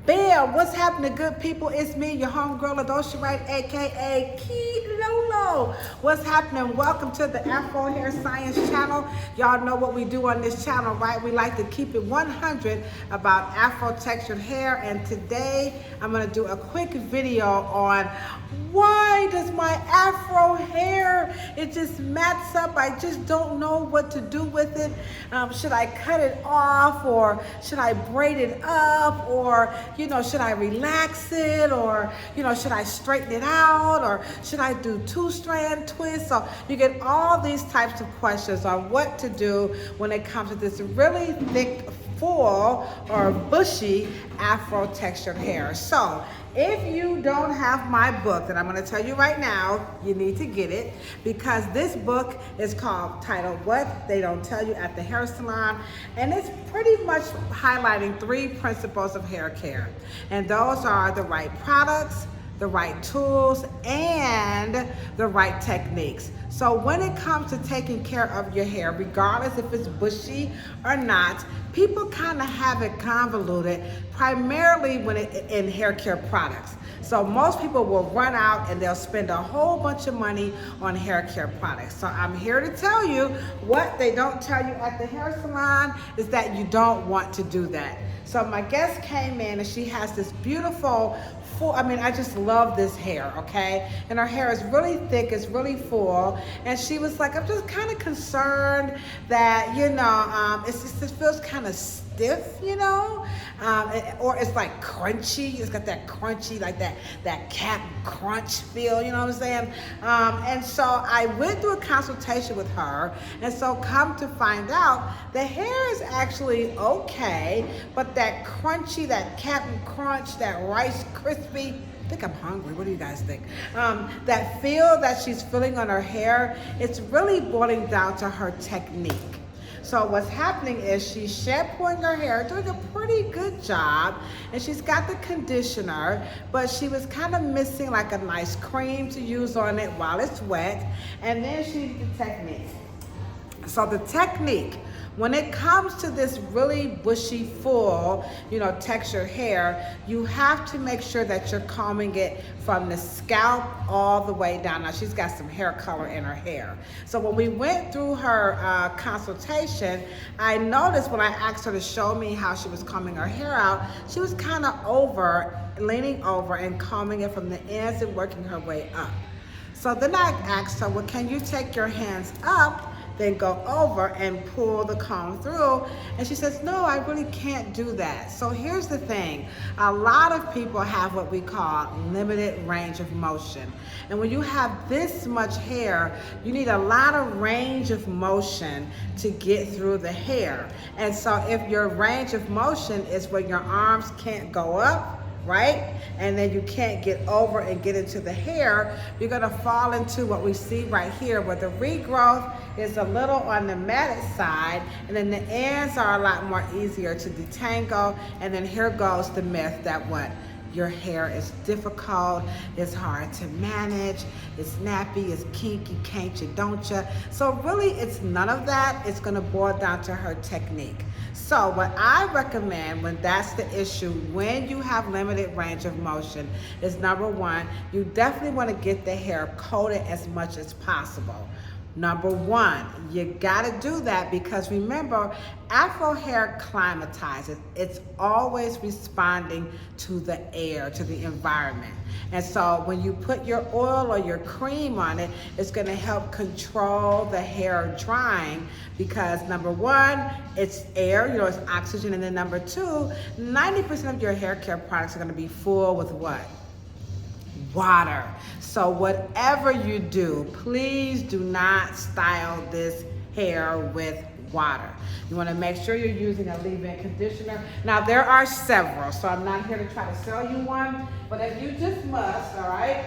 Bam! What's happening, good people? It's me, your homegirl, Ladosha Wright, aka Key Lolo. What's happening? Welcome to the Afro Hair Science channel. Y'all know what we do on this channel, right? We like to keep it 100 about Afro textured hair, and today I'm gonna do a quick video on why does my Afro hair, it just mats up. I just don't know what to do with it. Should I cut it off, or should I braid it up, or should I relax it, or should I straighten it out, or should I do 2-strand twists? So you get all these types of questions on what to do when it comes to this really thick, full or bushy Afro textured hair. So if you don't have my book, that I'm going to tell you right now, you need to get it, because this book is titled What They Don't Tell You at the Hair Salon, and it's pretty much highlighting 3 principles of hair care, and those are the right products, the right tools, and the right techniques. So when it comes to taking care of your hair, regardless if it's bushy or not, people kind of have it convoluted, primarily in hair care products. So most people will run out and they'll spend a whole bunch of money on hair care products. So I'm here to tell you what they don't tell you at the hair salon is that you don't want to do that. So my guest came in and she has this beautiful I just love this hair, okay? And her hair is really thick, it's really full. And she was like, I'm just kind of concerned that, it feels kind of stiff, or it's like crunchy. It's got that crunchy, like that cap crunch feel, you know what I'm saying? And so I went through a consultation with her, and so come to find out, the hair is actually okay, but that crunchy, that Captain Crunch, that Rice Krispie, I think I'm hungry. What do you guys think? That feel that she's feeling on her hair, it's really boiling down to her technique. So what's happening is she's shampooing her hair, doing a pretty good job, and she's got the conditioner, but she was kind of missing like a nice cream to use on it while it's wet, and then she did the technique. So the technique, when it comes to this really bushy, full, textured hair, you have to make sure that you're combing it from the scalp all the way down. Now, she's got some hair color in her hair. So when we went through her consultation, I noticed when I asked her to show me how she was combing her hair out, she was kind of leaning over and combing it from the ends and working her way up. So then I asked her, well, can you take your hands up, then go over and pull the comb through? And she says, no, I really can't do that. So here's the thing. A lot of people have what we call limited range of motion. And when you have this much hair, you need a lot of range of motion to get through the hair. And so if your range of motion is where your arms can't go up, right? And then you can't get over and get into the hair, you're gonna fall into what we see right here, where the regrowth is a little on the matted side, and then the ends are a lot more easier to detangle. And then here goes the myth that your hair is difficult, it's hard to manage, it's nappy, it's kinky, can't you, don't you? So really, it's none of that. It's gonna boil down to her technique. So what I recommend when that's the issue, when you have limited range of motion, is number 1, you definitely wanna get the hair coated as much as possible. Number 1, you gotta do that, because remember, Afro hair climatizes. It's always responding to the air, to the environment. And so when you put your oil or your cream on it, it's gonna help control the hair drying, because number 1, it's air, it's oxygen, and then number 2, 90% of your hair care products are gonna be full with what? Water. So whatever you do, please do not style this hair with water. You want to make sure you're using a leave-in conditioner. Now, there are several, so I'm not here to try to sell you one, but if you just must, all right,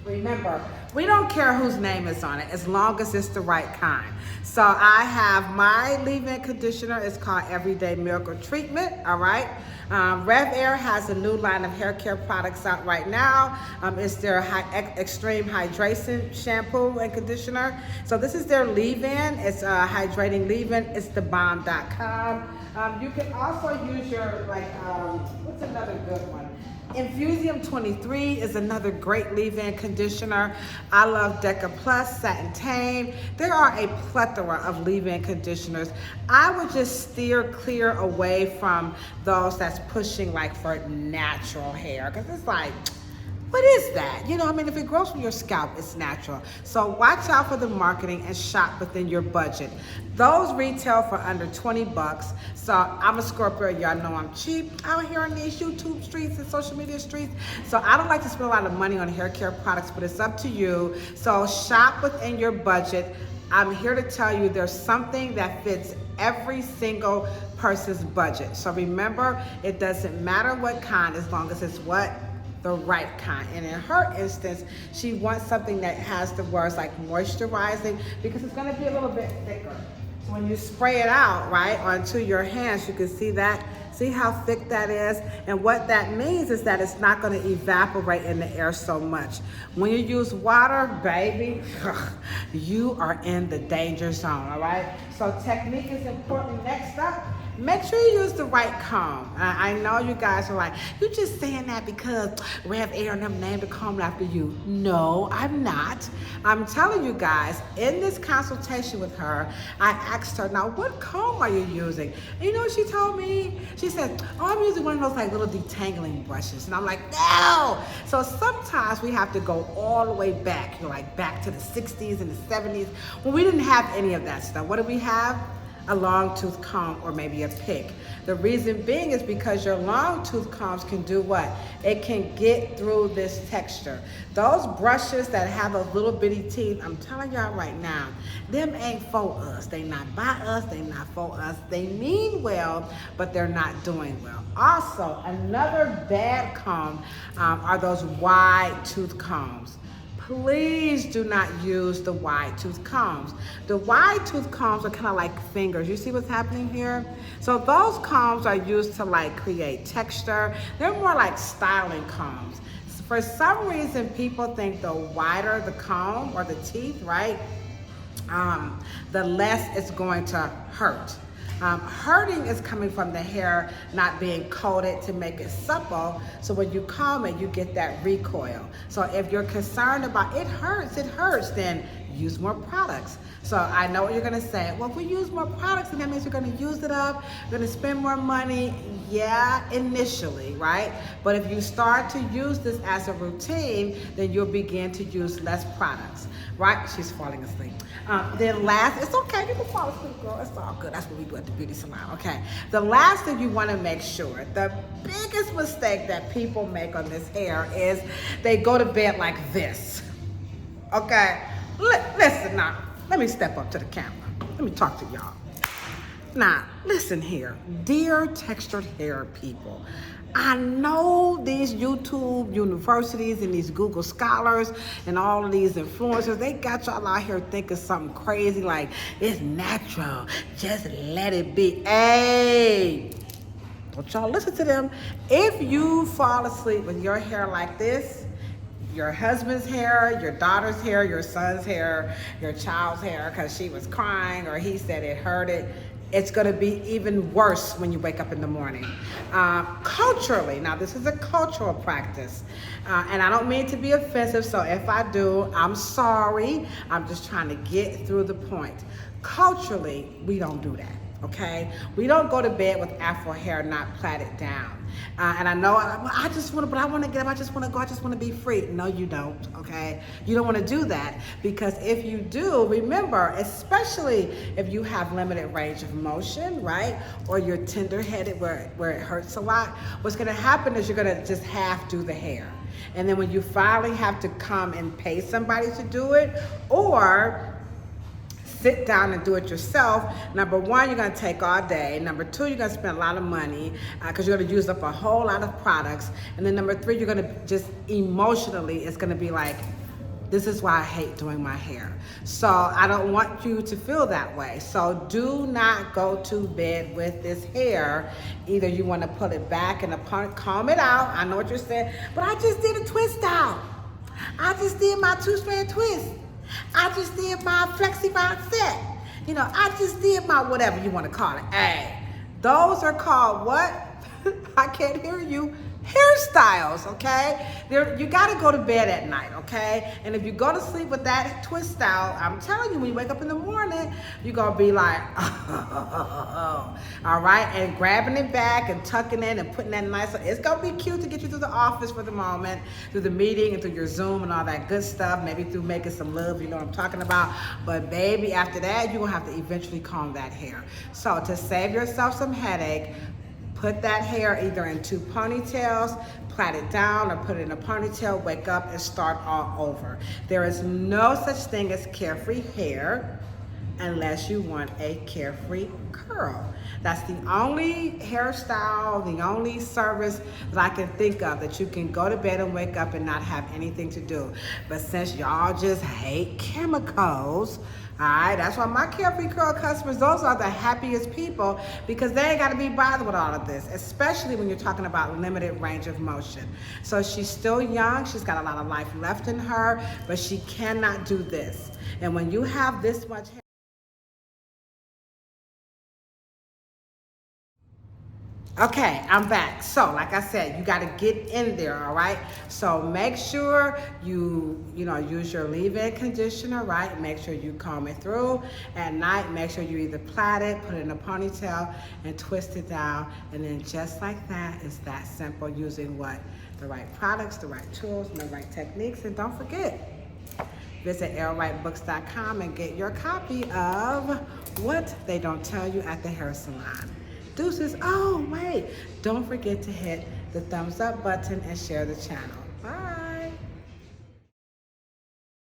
remember, We don't care whose name is on it as long as it's the right kind. So I have my leave-in conditioner. It's called Everyday Miracle Treatment, all right? Rev Air has a new line of hair care products out right now. It's their extreme hydration shampoo and conditioner. So this is their leave-in. It's hydrating leave-in. It's thebomb.com. You can also use your, what's another good one? Infusium 23 is another great leave-in conditioner. I love Deca Plus, Satin Tame. There are a plethora of leave-in conditioners. I would just steer clear away from those that's pushing like for natural hair, because it's like, what is that? You know, I mean, if it grows from your scalp, it's natural. So watch out for the marketing and shop within your budget. Those retail for under 20 bucks. So I'm a Scorpio, y'all know I'm cheap out here on these YouTube streets and social media streets. So I don't like to spend a lot of money on hair care products, but it's up to you. So shop within your budget. I'm here to tell you there's something that fits every single person's budget. So remember, it doesn't matter what kind, as long as it's what? The right kind. And in her instance, she wants something that has the words like moisturizing, because it's going to be a little bit thicker. So when you spray it out, right, onto your hands, you can see that. See how thick that is? And what that means is that it's not going to evaporate in the air so much. When you use water, baby, you are in the danger zone, all right? So technique is important. Next up, make sure you use the right comb. I know you guys are like, you're just saying that because Rev Air and them named the comb after you. No, I'm not. I'm telling you guys, in this consultation with her, I asked her, now what comb are you using? And you know what she told me? She said, oh, I'm using one of those like little detangling brushes. And I'm like, no. So sometimes we have to go all the way back, you know, like back to the 60s and the 70s, when we didn't have any of that stuff. What do we have? A long tooth comb or maybe a pick. The reason being is because your long tooth combs can do what? It can get through this texture. Those brushes that have a little bitty teeth, I'm telling y'all right now, them ain't for us. They not by us, they not for us. They mean well, but they're not doing well. Also, another bad comb are those wide tooth combs. Please do not use the wide tooth combs. The wide tooth combs are kind of like fingers. You see what's happening here? So those combs are used to like create texture. They're more like styling combs. For some reason, people think the wider the comb or the teeth, right, the less it's going to hurt. Hurting is coming from the hair not being coated to make it supple. So when you comb it, you get that recoil. So if you're concerned about it hurts, then use more products. So I know what you're gonna say. Well, if we use more products, then that means we're gonna use it up, we're gonna spend more money. Yeah, initially, right? But if you start to use this as a routine, then you'll begin to use less products, right? She's falling asleep. Then last, it's okay, you can fall asleep, girl, it's all good. That's what we do at the beauty salon, okay? The last thing you wanna make sure, the biggest mistake that people make on this hair is they go to bed like this, okay? Listen now, let me step up to the camera. Let me talk to y'all. Now, listen here, dear textured hair people. I know these YouTube universities and these Google scholars and all of these influencers, they got y'all out here thinking something crazy like, it's natural, just let it be. Hey, don't y'all listen to them. If you fall asleep with your hair like this, your husband's hair, your daughter's hair, your son's hair, your child's hair, because she was crying or he said it hurted, it's gonna be even worse when you wake up in the morning. Culturally, now this is a cultural practice, and I don't mean to be offensive, so if I do, I'm sorry. I'm just trying to get through the point. Culturally, we don't do that, okay? We don't go to bed with Afro hair not plaited down. And I know, I just want to, but I want to get up, I just want to go, I just want to be free. No, you don't, okay? You don't want to do that, because if you do, remember, especially if you have limited range of motion, right? Or you're tender-headed where it hurts a lot, what's going to happen is you're going to just half do the hair. And then when you finally have to come and pay somebody to do it, or sit down and do it yourself, number one, you're gonna take all day. Number two, you're gonna spend a lot of money because you're gonna use up a whole lot of products. And then number three, you're gonna just emotionally, it's gonna be like, This is why I hate doing my hair. So I don't want you to feel that way. So do not go to bed with this hair. Either you want to put it back in a pony, comb it out. I know what you're saying, but I just did a twist out. I just did my 2-strand twist. I just did my flexi box set. You know, I just did my whatever you want to call it. Hey, those are called what? I can't hear you. Hairstyles, okay? You gotta go to bed at night, okay? And if you go to sleep with that twist out, I'm telling you, when you wake up in the morning, you're gonna be like, oh, all right? And grabbing it back and tucking in and putting that nice, it's gonna be cute to get you through the office for the moment, through the meeting and through your Zoom and all that good stuff, maybe through making some love, you know what I'm talking about. But baby, after that, you're gonna have to eventually comb that hair. So to save yourself some headache, put that hair either in 2 ponytails, plait it down, or put it in a ponytail, wake up and start all over. There is no such thing as carefree hair unless you want a carefree curl. That's the only hairstyle, the only service that I can think of that you can go to bed and wake up and not have anything to do. But since y'all just hate chemicals, all right, that's why my Carefree Curl customers, those are the happiest people, because they ain't got to be bothered with all of this, especially when you're talking about limited range of motion. So she's still young, she's got a lot of life left in her, but she cannot do this. And when you have this much hair, okay, I'm back. So, like I said, you got to get in there, all right? So make sure you use your leave-in conditioner, right? Make sure you comb it through at night. Make sure you either plait it, put it in a ponytail, and twist it down. And then just like that, it's that simple, using what? The right products, the right tools, and the right techniques. And don't forget, visit arrowwritebooks.com and get your copy of What They Don't Tell You at the Hair Salon. Deuces. Oh, wait. Don't forget to hit the thumbs up button and share the channel.